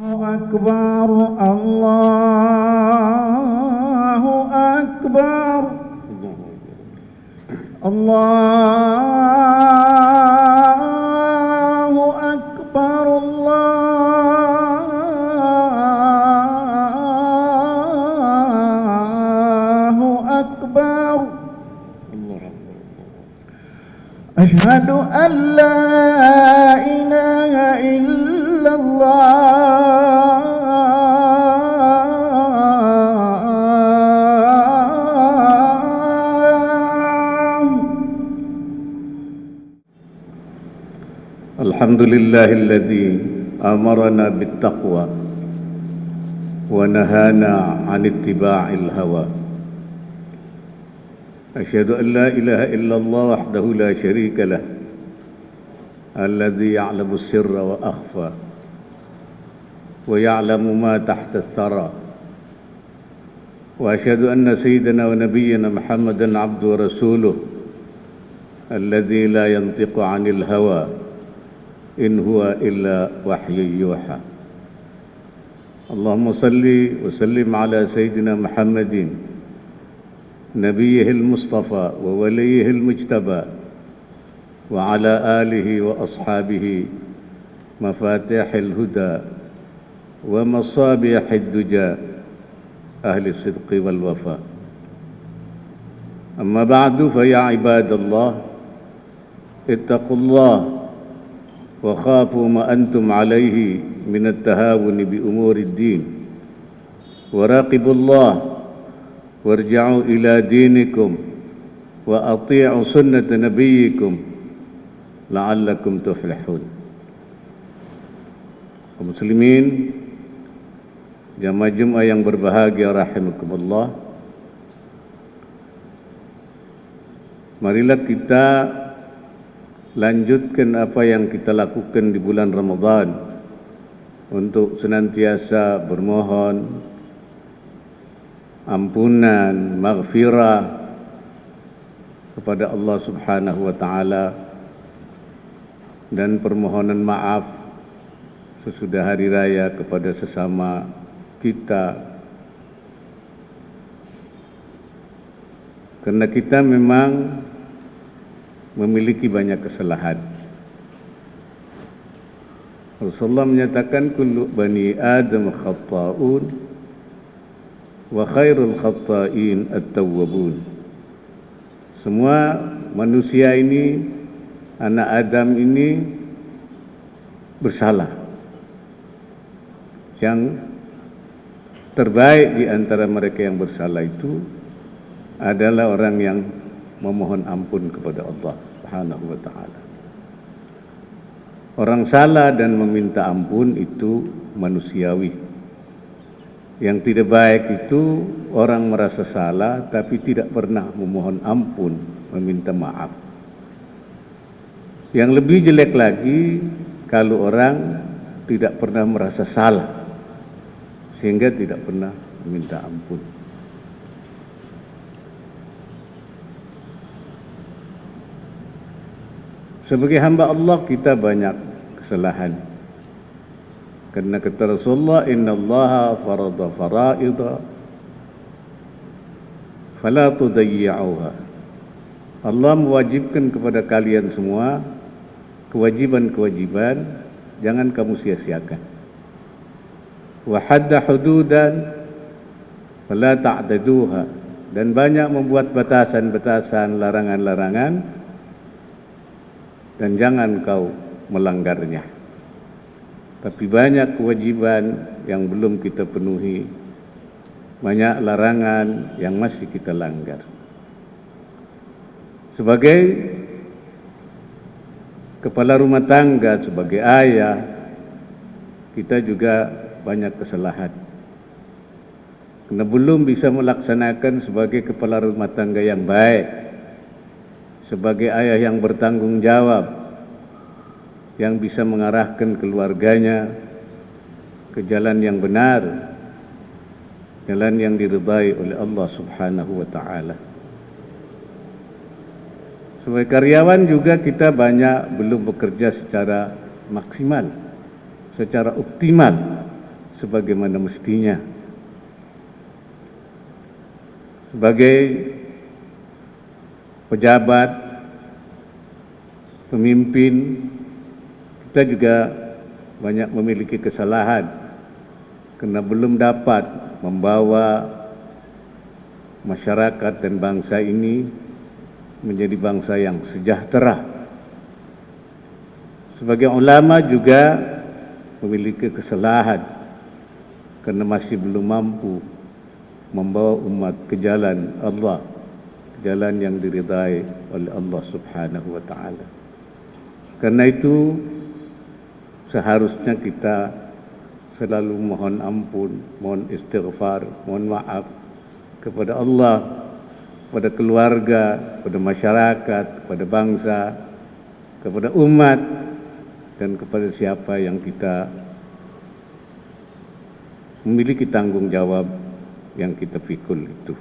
أكبر الله أكبر الله أكبر الله أكبر أشهد أن لا إله إلا الله. الحمد لله الذي أمرنا بالتقوى ونهانا عن اتباع الهوى. أشهد أن لا إله إلا الله وحده لا شريك له الذي يعلم السر وأخفى ويعلم ما تحت الثرى. وأشهد أن سيدنا ونبينا محمدا عبده ورسوله الذي لا ينطق عن الهوى إن هو إلا وحي يوحى. اللهم صل وسلم على سيدنا محمد نبيه المصطفى ووليه المجتبى وعلى آله وأصحابه مفاتيح الهدى ومصابيح الدجى أهل الصدق والوفاء. أما بعد فيا عباد الله اتقوا الله وخافوا ما أنتم عليه من التهاون بأمور الدين وراقبوا الله وارجعوا إلى دينكم وأطيعوا سنة نبيكم لعلكم تفلحون. Kaum muslimin, jamaah Jumat yang berbahagia rahimakumullah, marilah kita lanjutkan apa yang kita lakukan di bulan Ramadan untuk senantiasa bermohon ampunan, maghfirah kepada Allah Subhanahu wa taala dan permohonan maaf sesudah hari raya kepada sesama kita, karena kita memang memiliki banyak kesalahan. Rasulullah menyatakan kullu bani Adam khata'un wa khairul khata'in at-tawwabun. Semua manusia ini, anak Adam ini bersalah. Yang terbaik di antara mereka yang bersalah itu adalah orang yang memohon ampun kepada Allah Subhanahu wa taala. Orang salah dan meminta ampun itu manusiawi. Yang tidak baik itu orang merasa salah tapi tidak pernah memohon ampun, meminta maaf. Yang lebih jelek lagi kalau orang tidak pernah merasa salah sehingga tidak pernah meminta ampun. Sebagai hamba Allah kita banyak kesalahan. Karena kata Rasulullah, innallaha farada fara'idha fala tudayyi'uha. Allah mewajibkan kepada kalian semua kewajiban-kewajiban, jangan kamu sia-siakan. Wa hadda hududan fala ta'taduha, dan banyak membuat batasan-batasan, larangan-larangan, dan jangan kau melanggarnya. Tapi banyak kewajiban yang belum kita penuhi, banyak larangan yang masih kita langgar. Sebagai kepala rumah tangga, sebagai ayah, kita juga banyak kesalahan. Karena belum bisa melaksanakan sebagai kepala rumah tangga yang baik, sebagai ayah yang bertanggung jawab, yang bisa mengarahkan keluarganya ke jalan yang benar, jalan yang diridai oleh Allah Subhanahu wa taala. Sebagai karyawan juga kita banyak belum bekerja secara maksimal, secara optimal sebagaimana mestinya. Sebagai pejabat, pemimpin, kita juga banyak memiliki kesalahan karena belum dapat membawa masyarakat dan bangsa ini menjadi bangsa yang sejahtera. Sebagai ulama juga memiliki kesalahan karena masih belum mampu membawa umat ke jalan Allah, jalan yang diridai oleh Allah Subhanahu wa taala. Karena itu seharusnya kita selalu mohon ampun, mohon istighfar, mohon maaf kepada Allah, kepada keluarga, kepada masyarakat, kepada bangsa, kepada umat, dan kepada siapa yang kita memiliki tanggung jawab yang kita pikul itu.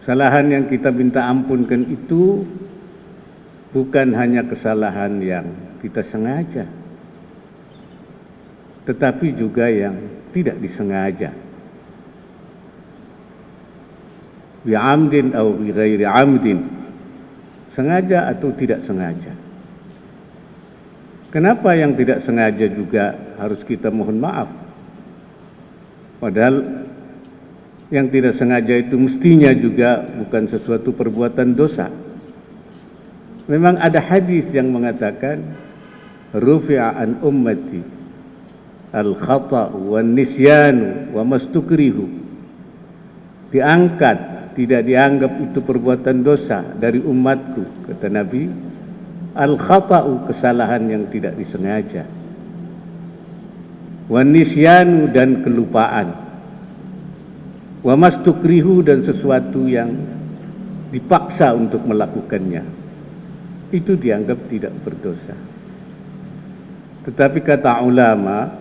Kesalahan yang kita minta ampunkan itu bukan hanya kesalahan yang kita sengaja, tetapi juga yang tidak disengaja. Bi'amdin atau bighairi amdin, sengaja atau tidak sengaja. Kenapa yang tidak sengaja juga harus kita mohon maaf? Padahal yang tidak sengaja itu mestinya juga bukan sesuatu perbuatan dosa. Memang ada hadis yang mengatakan rufi'a an ummati al-khata'u wan nisyanu wa mastukrihu. Diangkat, tidak dianggap itu perbuatan dosa dari umatku, kata Nabi. Al-khata'u, kesalahan yang tidak disengaja. Wan nisyanu, dan kelupaan. Wa mastukrihu, dan sesuatu yang dipaksa untuk melakukannya. Itu dianggap tidak berdosa. Tetapi kata ulama,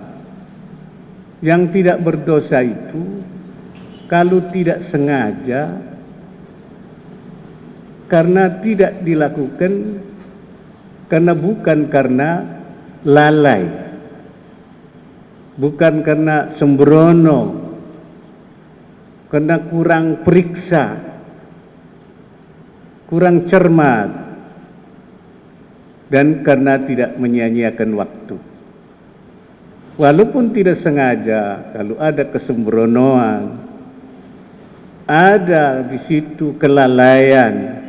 yang tidak berdosa itu kalau tidak sengaja, karena tidak dilakukan, karena bukan karena lalai, bukan karena sembrono, karena kurang periksa, kurang cermat, dan karena tidak menyia-nyiakan waktu. Walaupun tidak sengaja, kalau ada kesembronoan, ada di situ kelalaian,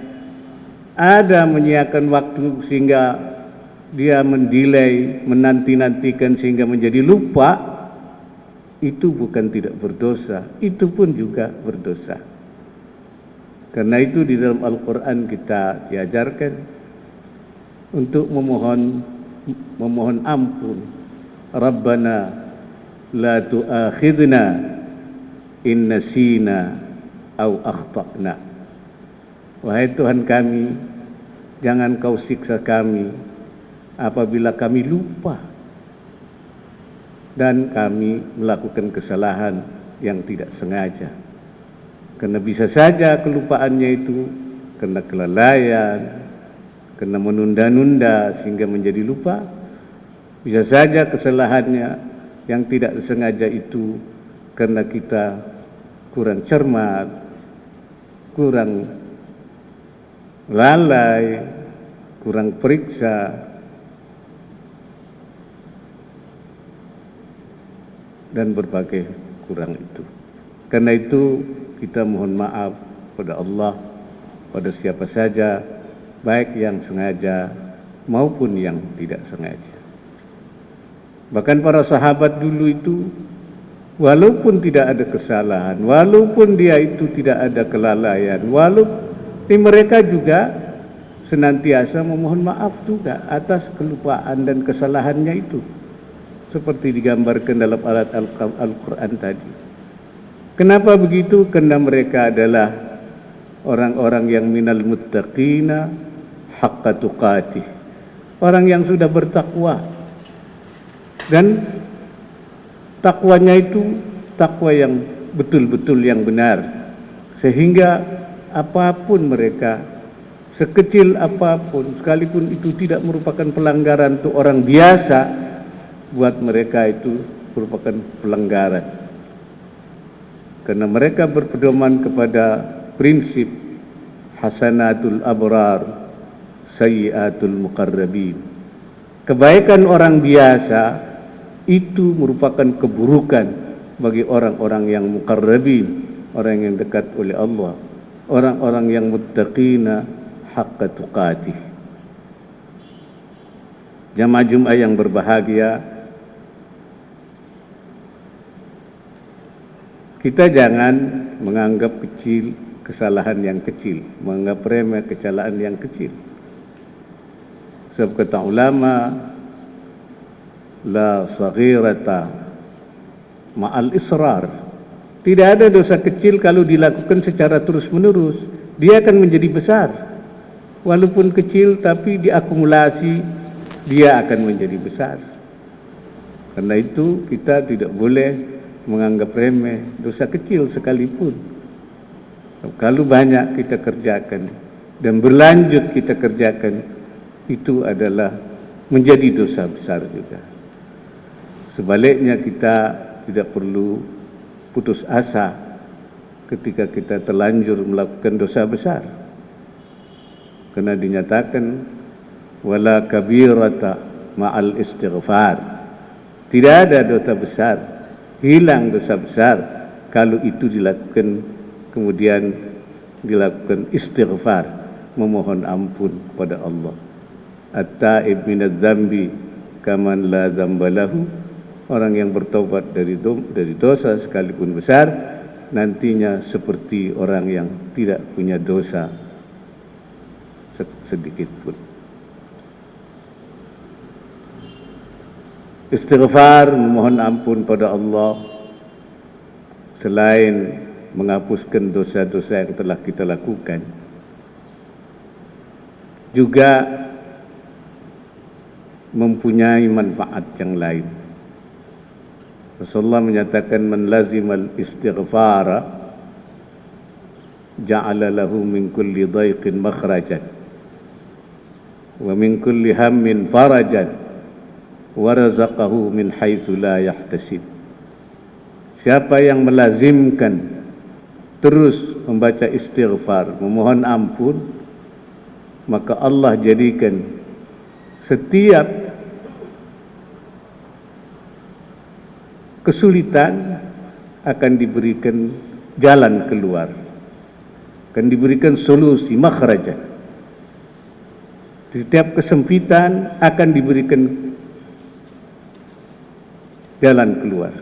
ada menyiapkan waktu sehingga dia mendelay, menanti-nantikan sehingga menjadi lupa, itu bukan tidak berdosa, itu pun juga berdosa. Karena itu di dalam Al-Quran kita diajarkan untuk memohon ampun. Rabbana la tu'akhidna in nasina au akhta'na. Wahai Tuhan kami, jangan kau siksa kami apabila kami lupa dan kami melakukan kesalahan yang tidak sengaja. Karena bisa saja kelupaannya itu karena kelalaian, karena menunda-nunda sehingga menjadi lupa. Bisa saja kesalahannya yang tidak disengaja itu karena kita kurang cermat, kurang lalai, kurang periksa, dan berbagai kurang itu. Karena itu kita mohon maaf pada Allah, pada siapa saja, baik yang sengaja maupun yang tidak sengaja. Bahkan para sahabat dulu itu, walaupun tidak ada kesalahan, walaupun dia itu tidak ada kelalaian, walaupun mereka juga senantiasa memohon maaf juga atas kelupaan dan kesalahannya itu, seperti digambarkan dalam ayat Al-Quran tadi. Kenapa begitu? Karena mereka adalah orang-orang yang minal muttaqina haqqa tuqatih, orang yang sudah bertakwa, dan takwanya itu takwa yang betul-betul yang benar, sehingga apapun mereka, sekecil apapun, sekalipun itu tidak merupakan pelanggaran untuk orang biasa, buat mereka itu merupakan pelanggaran. Karena mereka berpedoman kepada prinsip hasanatul abrar, sayyiatul muqarrabin. Kebaikan orang biasa itu merupakan keburukan bagi orang-orang yang muqarrabin, orang yang dekat oleh Allah, orang-orang yang muttaqina haqqa tuqatih. Jamaah Jumat yang berbahagia, kita jangan menganggap kecil kesalahan yang kecil, menganggap remeh kesalahan yang kecil. Sebab kata ulama, la saghirata ma'al israr. Tidak ada dosa kecil kalau dilakukan secara terus-menerus, dia akan menjadi besar. Walaupun kecil tapi diakumulasi, dia akan menjadi besar. Karena itu kita tidak boleh menganggap remeh dosa kecil sekalipun. Kalau banyak kita kerjakan dan berlanjut kita kerjakan, itu adalah menjadi dosa besar juga. Sebaliknya kita tidak perlu putus asa ketika kita terlanjur melakukan dosa besar. Karena dinyatakan wala kabirata ma'al istighfar. Tidak ada dosa besar, hilang dosa besar kalau itu dilakukan kemudian dilakukan istighfar, memohon ampun kepada Allah. At-taib minadz dzambi kaman la dzamba lahu. Orang yang bertobat dari dosa sekalipun besar, nantinya seperti orang yang tidak punya dosa sedikit pun. Istighfar, memohon ampun pada Allah, selain menghapuskan dosa-dosa yang telah kita lakukan, juga mempunyai manfaat yang lain. Rasulullah menyatakan man lazimal istighfara ja'ala lahu min kulli dhaiqin makhrajan wa min kulli hammin farajan wa razaqahu min haitsu la yahtasib. Siapa yang melazimkan terus membaca istighfar, memohon ampun, maka Allah jadikan setiap kesulitan akan diberikan jalan keluar, akan diberikan solusi, makhraja. Setiap kesempitan akan diberikan jalan keluar.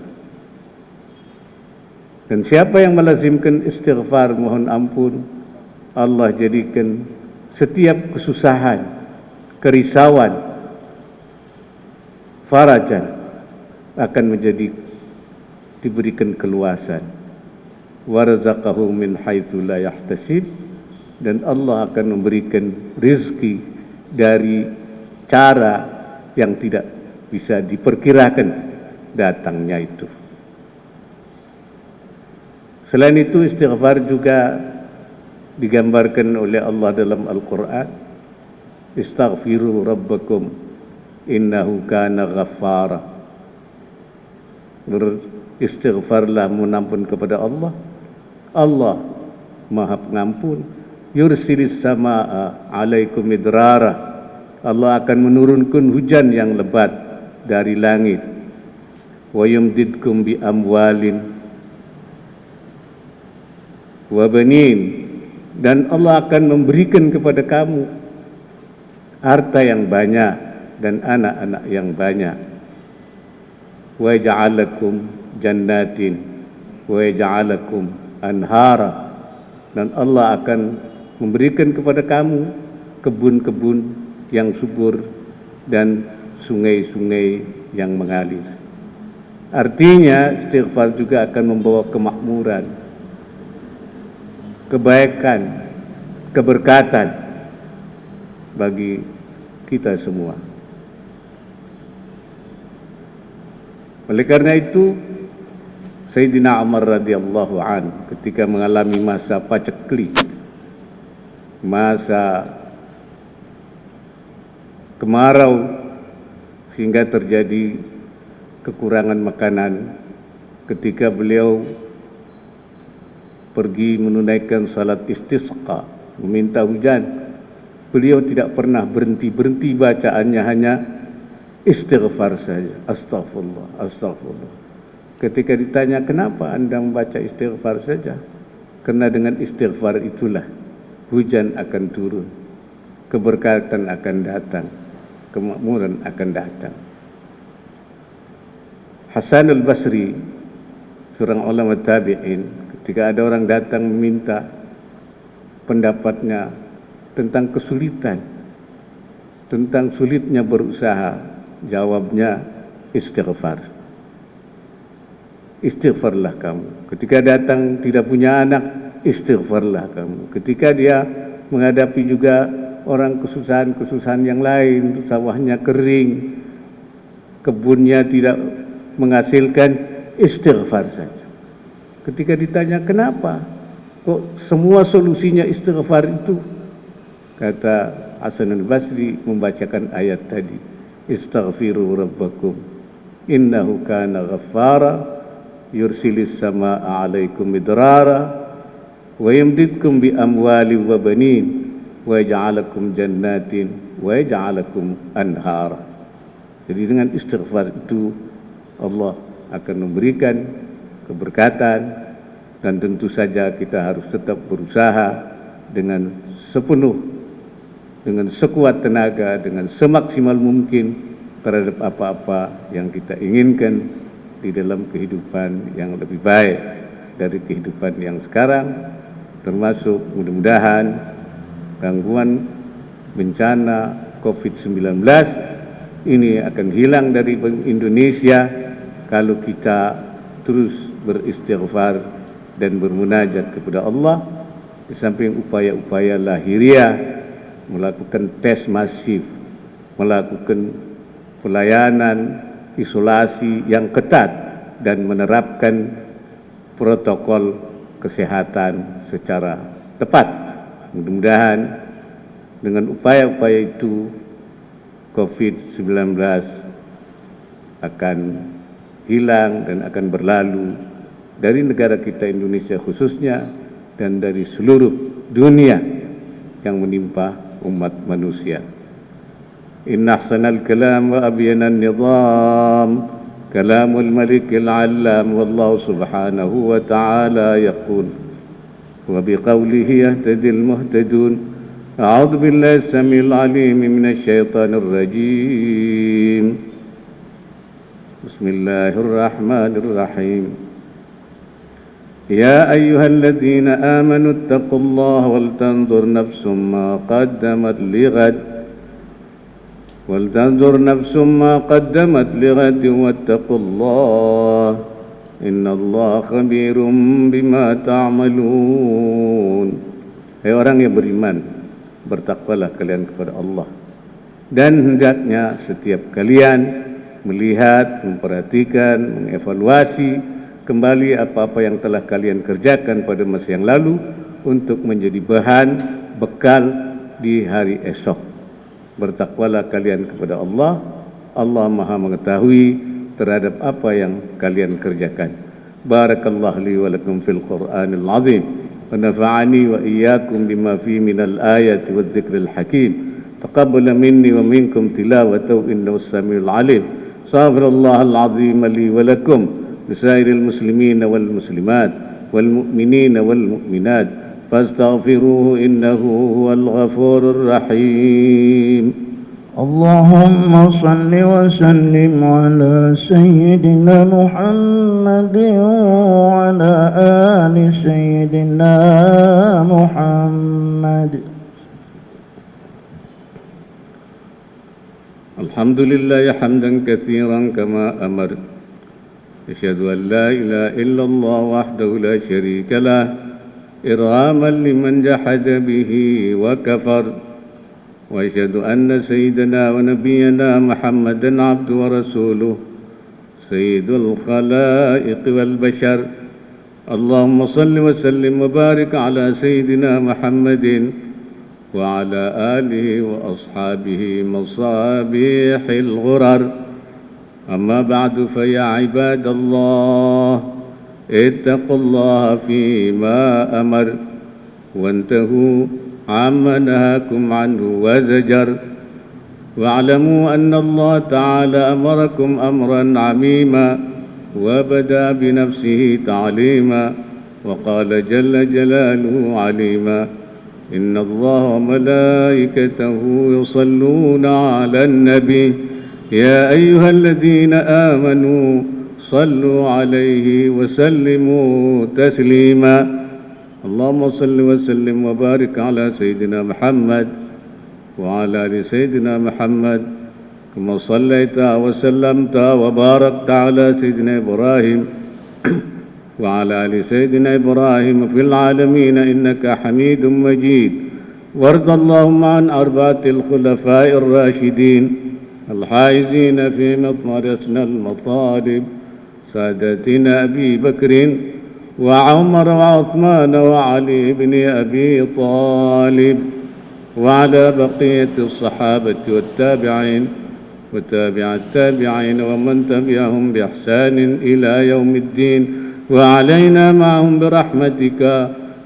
Dan siapa yang melazimkan istighfar, mohon ampun, Allah jadikan setiap kesusahan, kerisauan, farajan, akan menjadi diberikan keluasan. Warzaqahu min haitsu la yahtasib, dan Allah akan memberikan rizki dari cara yang tidak bisa diperkirakan datangnya itu. Selain itu, istighfar juga digambarkan oleh Allah dalam Al-Quran. Istaghfiru rabbakum innahu kana ghaffara. Beristighfarlah, menampun kepada Allah. Allah Maha Pengampun. Yursilis samaa alaikum midrara. Allah akan menurunkan hujan yang lebat dari langit. Wa yumdidkum bi amwalin wa banin, dan Allah akan memberikan kepada kamu harta yang banyak dan anak-anak yang banyak. Wa ja'alakum jannatin wa ja'alakum anhara, dan Allah akan memberikan kepada kamu kebun-kebun yang subur dan sungai-sungai yang mengalir. Artinya istighfar juga akan membawa kemakmuran, kebaikan, keberkatan bagi kita semua. Oleh karena itu, Sayyidina Umar radhiyallahu an ketika mengalami masa paceklik, masa kemarau, sehingga terjadi kekurangan makanan ketika beliau pergi menunaikan salat istisqa, meminta hujan. Beliau tidak pernah berhenti-berhenti bacaannya, hanya istighfar saja. Astaghfirullah, astaghfirullah. Ketika ditanya, kenapa Anda membaca istighfar saja? Karena dengan istighfar itulah hujan akan turun, keberkatan akan datang, kemakmuran akan datang. Hasan al-Basri, seorang ulama tabi'in, ketika ada orang datang meminta pendapatnya tentang kesulitan, tentang sulitnya berusaha, jawabnya istighfar. Istighfarlah kamu. Ketika datang tidak punya anak, istighfarlah kamu. Ketika dia menghadapi juga orang kesusahan-kesusahan yang lain, sawahnya kering, kebunnya tidak menghasilkan, istighfar saja. Ketika ditanya kenapa kok semua solusinya istighfar itu, kata Hasan al-Basri membacakan ayat tadi, istaghfiru rabbakum innahu kana ghaffara yursilis samaa'a 'alaikum midrara wa yumdidkum bi amwali wa banin wa yaj'alakum jannatin wa yaj'alakum anhara. Jadi dengan istighfar itu Allah akan memberikan keberkatan, dan tentu saja kita harus tetap berusaha dengan sepenuh, dengan sekuat tenaga, dengan semaksimal mungkin terhadap apa-apa yang kita inginkan di dalam kehidupan yang lebih baik dari kehidupan yang sekarang, termasuk mudah-mudahan gangguan bencana COVID-19 ini akan hilang dari Indonesia kalau kita terus beristighfar dan bermunajat kepada Allah, di samping upaya-upaya lahiriah, melakukan tes masif, melakukan pelayanan isolasi yang ketat, dan menerapkan protokol kesehatan secara tepat. Mudah-mudahan dengan upaya-upaya itu COVID-19 akan hilang dan akan berlalu dari negara kita Indonesia khususnya, dan dari seluruh dunia yang menimpa umat manusia. Inna ahsanal kalam wa abyanan nizam kalamul malikil allam, wallahu subhanahu wa ta'ala yaqul wa biqawlihi yahtadil muhtadun. A'udhu billahi samil alim minasy syaitanir rajim. Bismillahirrahmanirrahim. Ya ayyuhalladzina amanu ittaqullaha wal tanzur nafsum ma qaddamat lighad wattaqullaha innallaha khabirum bima ta'malun. Hai orang yang beriman, bertakwalah kalian kepada Allah, dan hendaknya setiap kalian melihat, memperhatikan, mengevaluasi kembali apa-apa yang telah kalian kerjakan pada masa yang lalu untuk menjadi bahan bekal di hari esok. Bertakwalah kalian kepada Allah. Allah Maha mengetahui terhadap apa yang kalian kerjakan. Barakallahu li wa lakum fil Qur'anil azim wa nafa'ani wa iyyakum bima fi minal ayati wadh dzikril hakim. Taqabbal minni wa minkum tilawatahu innahu as-sami'ul 'alim. Astaghfirullahal azim li wa lakum lisairil muslimina wal muslimat wal mu'minina wal mu'minat fastaghfiruhu innahu huwal ghafurur rahim. Allahumma salli wa sallim ala sayyidina Muhammadin wa ala ali sayyidina Muhammad. Alhamdulillah hamdan katsiran kama amar. Asyhadu an la ilaha illallah wahdahu la syarika lah irhaman liman jahada bihi wa kafar. Wa asyhadu anna sayyidana wa nabiyyana Muhammadan abduhu wa rasuluh sayyidul khalaiq wal bashar. Allahumma salli wa sallim wa barik ala sayyidina Muhammadin wa ala alihi wa ashabihi masabihil ghurar. أما بعد فيا عباد الله اتقوا الله فيما أمر وانتهوا عما نهاكم عنه وزجر واعلموا أن الله تعالى أمركم أمرا عميما وبدأ بنفسه تعليما وقال جل جلاله عليما إن الله وملائكته يصلون على النبي يا أيها الذين آمنوا صلوا عليه وسلموا تسليما اللهم صل وسلم وبارك على سيدنا محمد وعلى آل سيدنا محمد كما صليت وسلمت وباركت على سيدنا إبراهيم وعلى آل سيدنا إبراهيم في العالمين إنك حميد مجيد وارض اللهم عن أربعة الخلفاء الراشدين الحائزين في مطمر أسنى المطالب سادتنا أبي بكر وعمر وعثمان وعلي بن أبي طالب وعلى بقية الصحابة والتابعين وتابع التابعين ومن تبعهم بإحسان إلى يوم الدين وعلينا معهم برحمتك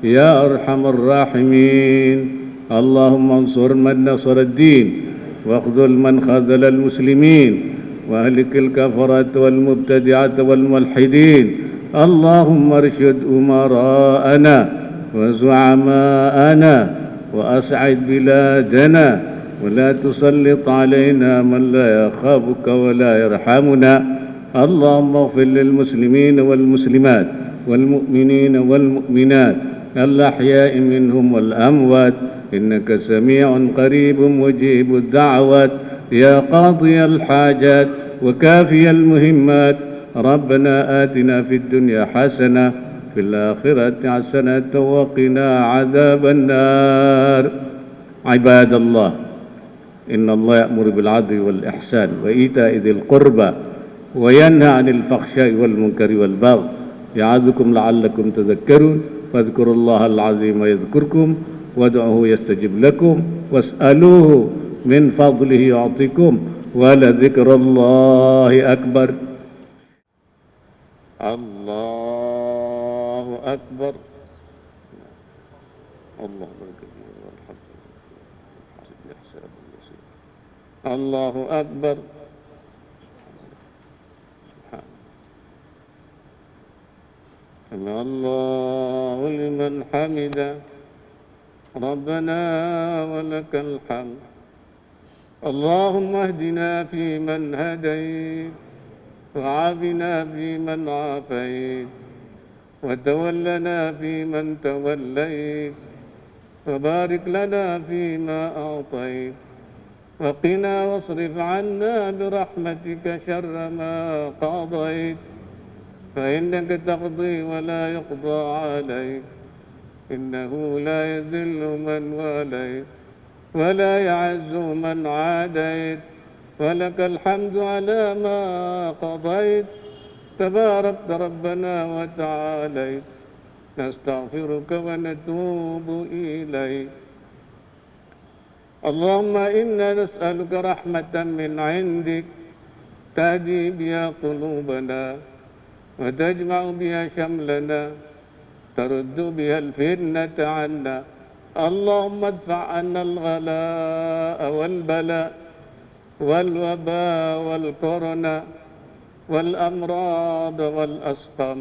يا أرحم الراحمين اللهم انصر من نصر الدين واخذل من خذل المسلمين واهلك الكفرة والمبتدعة والملحدين اللهم ارشد أمراءنا وزعماءنا وأسعد بلادنا ولا تسلط علينا من لا يخافك ولا يرحمنا اللهم اغفر للمسلمين والمسلمات والمؤمنين والمؤمنات الأحياء منهم والأموات إنك سميع قريب مجيب الدعوات يا قاضي الحاجات وكافي المهمات ربنا آتنا في الدنيا حسنة في الآخرة حسنة وقنا عذاب النار عباد الله إن الله يأمر بالعدل والإحسان وإيتاء ذي القربى وينهى عن الفحشاء والمنكر والبغي يعظكم لعلكم تذكرون فاذكروا الله العظيم يذكركم وادعوه يستجب لكم واسألوه من فضله يعطيكم ولذكر الله أكبر الله أكبر الله الله أكبر سمع الله لمن حمده ربنا ولك الحمد اللهم اهدنا فيمن هديت وعافنا فيمن عافيت وتولنا فيمن توليت وبارك لنا فيما أعطيت وقنا واصرف عنا برحمتك شر ما قضيت فإنك تقضي ولا يقضى عليك إنه لا يذل من واليت ولا يعز من عاديت ولك الحمد على ما قضيت تباركت ربنا وتعاليت نستغفرك ونتوب إليك اللهم إنا نسألك رحمة من عندك تهدي بها قلوبنا وتجمع بها شملنا ترد بها الفتنة عنا اللهم ادفع عنا الغلاء والبلاء والوباء والكورونا والأمراض والأسقام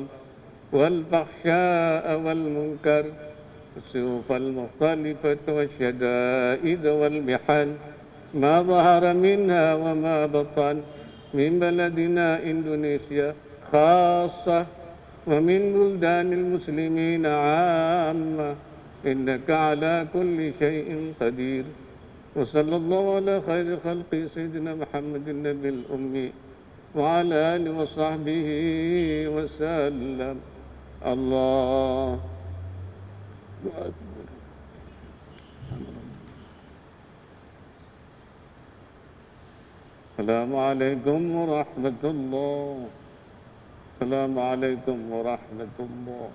والفحشاء والمنكر السيوف المختلفة والشدائد والمحن ما ظهر منها وما بطن من بلدنا إندونيسيا خاصة ومن بلدان المسلمين عامة إنك على كل شيء قدير وصلى الله على خير خلق سيدنا محمد النبي الأمي وعلى آله وصحبه وسلم الله أكبر السلام عليكم ورحمة الله السلام عليكم ورحمة الله